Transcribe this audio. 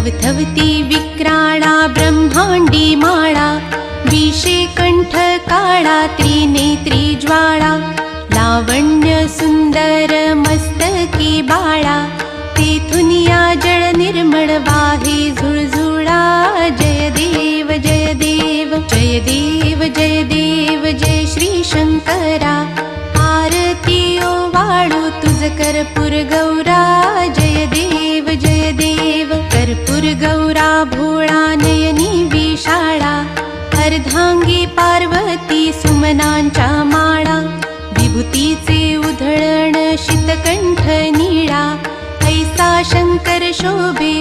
थवथवती विक्राळा ब्रह्मांडी माळा, विषे कंठ काळा त्रिनेत्री ज्वाळा, लावण्य सुंदर मस्तकी बाळा, तेथुनिया जळ निर्मळ वाहे झुळझुळा। जय देव जय देव जय देव जय देव जय श्री शंकरा, आरती ओवाळू तुझ कर्पूर गौरा। जय देव जय देव कर्पूर गौरा, भोळा नयनी विशाळा, अर्धांगी पार्वती सुमनांच्या माळा, विभूतीचे उधळण शीतकंठ निळा, ऐसा शंकर शोभे